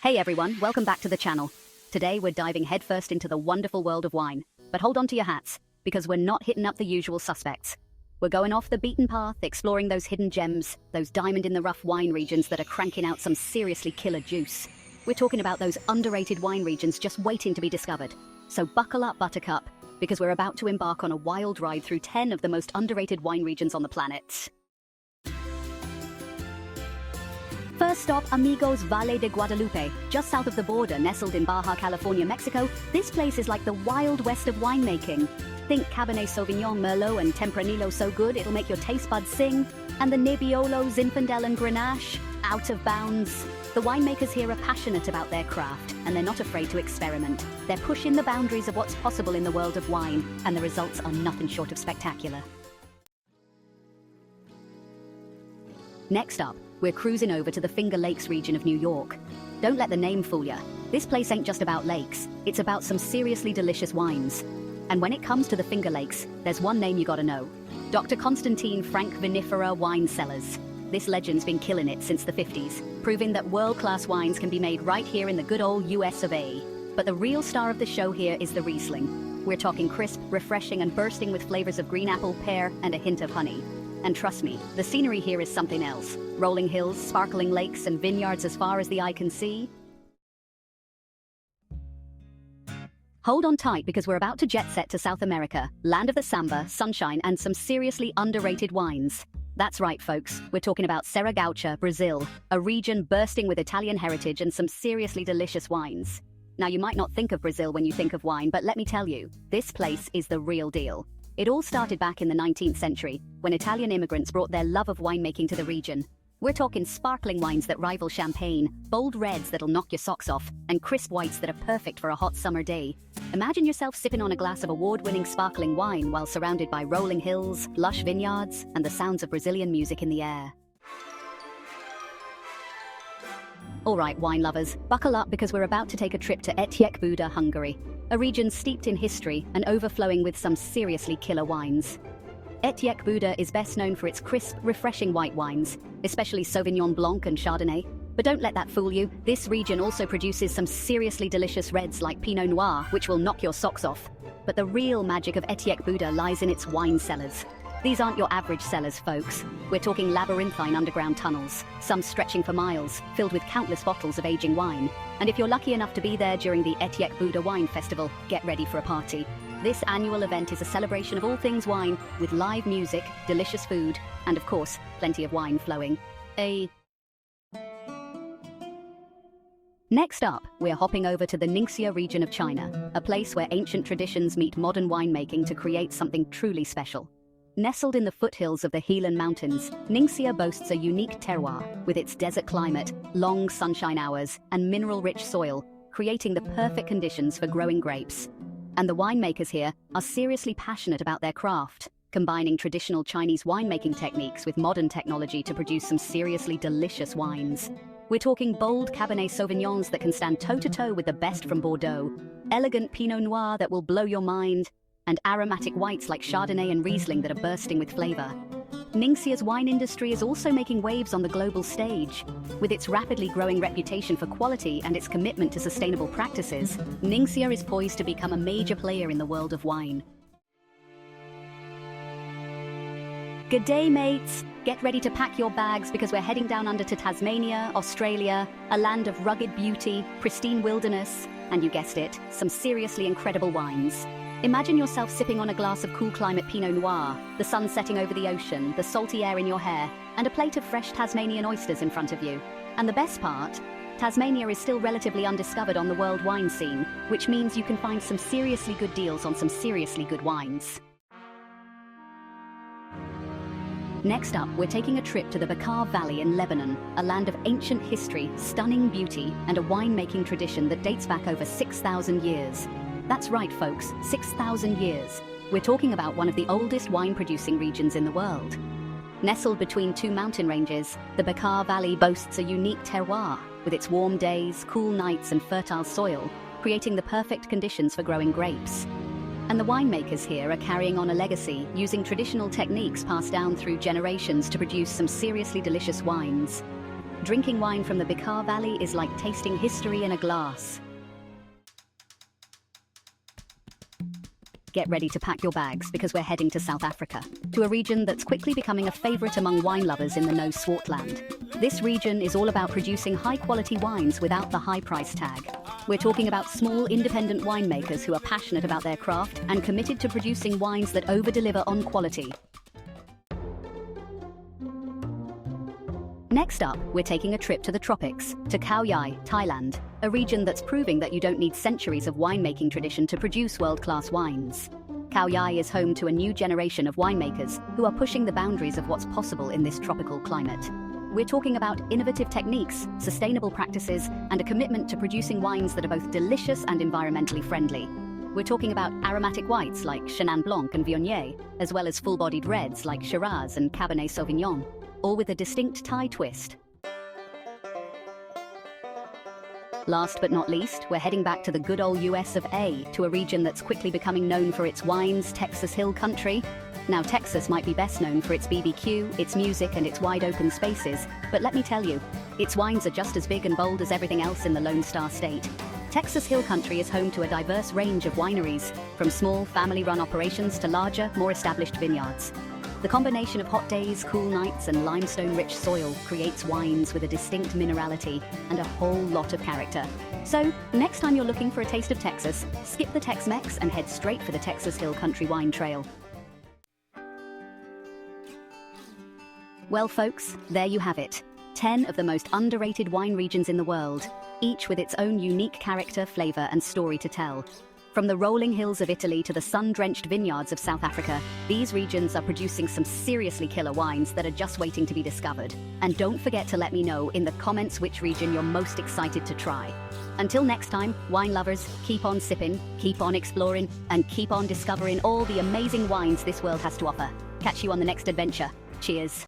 Hey everyone, welcome back to the channel. Today we're diving headfirst into the wonderful world of wine. But hold on to your hats, because we're not hitting up the usual suspects. We're going off the beaten path, exploring those hidden gems, those diamond-in-the-rough wine regions that are cranking out some seriously killer juice. We're talking about those underrated wine regions just waiting to be discovered. So buckle up, Buttercup, because we're about to embark on a wild ride through 10 of the most underrated wine regions on the planet. First stop, amigos, Valle de Guadalupe. Just south of the border, nestled in Baja California, Mexico, this place is like the Wild West of winemaking. Think Cabernet Sauvignon, Merlot, and Tempranillo so good it'll make your taste buds sing. And the Nebbiolo, Zinfandel, and Grenache, out of bounds. The winemakers here are passionate about their craft, and they're not afraid to experiment. They're pushing the boundaries of what's possible in the world of wine, and the results are nothing short of spectacular. Next up, we're cruising over to the Finger Lakes region of New York. Don't let the name fool ya. This place ain't just about lakes, it's about some seriously delicious wines. And when it comes to the Finger Lakes, there's one name you gotta know. Dr. Constantine Frank Vinifera Wine Cellars. This legend's been killing it since the 50s, proving that world-class wines can be made right here in the good old US of A. But the real star of the show here is the Riesling. We're talking crisp, refreshing, and bursting with flavors of green apple, pear, and a hint of honey. And trust me, the scenery here is something else. Rolling hills, sparkling lakes, and vineyards as far as the eye can see. Hold on tight because we're about to jet set to South America, land of the samba, sunshine, and some seriously underrated wines. That's right, folks. We're talking about Serra Gaúcha, Brazil, a region bursting with Italian heritage and some seriously delicious wines. Now, you might not think of Brazil when you think of wine, but let me tell you, this place is the real deal. It all started back in the 19th century, when Italian immigrants brought their love of winemaking to the region. We're talking sparkling wines that rival champagne, bold reds that'll knock your socks off, and crisp whites that are perfect for a hot summer day. Imagine yourself sipping on a glass of award-winning sparkling wine while surrounded by rolling hills, lush vineyards, and the sounds of Brazilian music in the air. All right, wine lovers, buckle up because we're about to take a trip to Etyek-Buda, Hungary, a region steeped in history and overflowing with some seriously killer wines. Etyek-Buda is best known for its crisp, refreshing white wines, especially Sauvignon Blanc and Chardonnay. But don't let that fool you, this region also produces some seriously delicious reds like Pinot Noir, which will knock your socks off. But the real magic of Etyek-Buda lies in its wine cellars. These aren't your average cellars, folks. We're talking labyrinthine underground tunnels, some stretching for miles, filled with countless bottles of aging wine. And if you're lucky enough to be there during the Etyek-Buda Wine Festival, get ready for a party. This annual event is a celebration of all things wine, with live music, delicious food, and of course, plenty of wine flowing. Next up, we're hopping over to the Ningxia region of China, a place where ancient traditions meet modern winemaking to create something truly special. Nestled in the foothills of the Helan Mountains, Ningxia boasts a unique terroir, with its desert climate, long sunshine hours, and mineral-rich soil, creating the perfect conditions for growing grapes. And the winemakers here are seriously passionate about their craft, combining traditional Chinese winemaking techniques with modern technology to produce some seriously delicious wines. We're talking bold Cabernet Sauvignons that can stand toe-to-toe with the best from Bordeaux, elegant Pinot Noir that will blow your mind, and aromatic whites like Chardonnay and Riesling that are bursting with flavor. Ningxia's wine industry is also making waves on the global stage. With its rapidly growing reputation for quality and its commitment to sustainable practices, Ningxia is poised to become a major player in the world of wine. Good day, mates! Get ready to pack your bags because we're heading down under to Tasmania, Australia, a land of rugged beauty, pristine wilderness, and you guessed it, some seriously incredible wines. Imagine yourself sipping on a glass of cool climate Pinot Noir, the sun setting over the ocean, the salty air in your hair, and a plate of fresh Tasmanian oysters in front of you. And the best part? Tasmania is still relatively undiscovered on the world wine scene, which means you can find some seriously good deals on some seriously good wines. Next up, we're taking a trip to the Bekaa Valley in Lebanon, a land of ancient history, stunning beauty, and a winemaking tradition that dates back over 6,000 years. That's right, folks, 6,000 years. We're talking about one of the oldest wine-producing regions in the world. Nestled between two mountain ranges, the Bekaa Valley boasts a unique terroir, with its warm days, cool nights, and fertile soil, creating the perfect conditions for growing grapes. And the winemakers here are carrying on a legacy, using traditional techniques passed down through generations to produce some seriously delicious wines. Drinking wine from the Bekaa Valley is like tasting history in a glass. Get ready to pack your bags because we're heading to South Africa, to a region that's quickly becoming a favorite among wine lovers in the no Swartland. This region is all about producing high-quality wines without the high price tag. We're talking about small, independent winemakers who are passionate about their craft and committed to producing wines that over-deliver on quality. Next up, we're taking a trip to the tropics, to Khao Yai, Thailand, a region that's proving that you don't need centuries of winemaking tradition to produce world-class wines. Khao Yai is home to a new generation of winemakers who are pushing the boundaries of what's possible in this tropical climate. We're talking about innovative techniques, sustainable practices, and a commitment to producing wines that are both delicious and environmentally friendly. We're talking about aromatic whites like Chenin Blanc and Viognier, as well as full-bodied reds like Shiraz and Cabernet Sauvignon, all with a distinct Thai twist. Last but not least, we're heading back to the good old US of A, to a region that's quickly becoming known for its wines, Texas Hill Country. Now, Texas might be best known for its BBQ, its music, and its wide-open spaces, but let me tell you, its wines are just as big and bold as everything else in the Lone Star State. Texas Hill Country is home to a diverse range of wineries, from small, family-run operations to larger, more established vineyards. The combination of hot days, cool nights, and limestone-rich soil creates wines with a distinct minerality and a whole lot of character. So, next time you're looking for a taste of Texas, skip the Tex-Mex and head straight for the Texas Hill Country Wine Trail. Well, folks, there you have it. 10 of the most underrated wine regions in the world, each with its own unique character, flavor, and story to tell. From the rolling hills of Italy to the sun-drenched vineyards of South Africa, these regions are producing some seriously killer wines that are just waiting to be discovered. And don't forget to let me know in the comments which region you're most excited to try. Until next time, wine lovers, keep on sipping, keep on exploring, and keep on discovering all the amazing wines this world has to offer. Catch you on the next adventure. Cheers.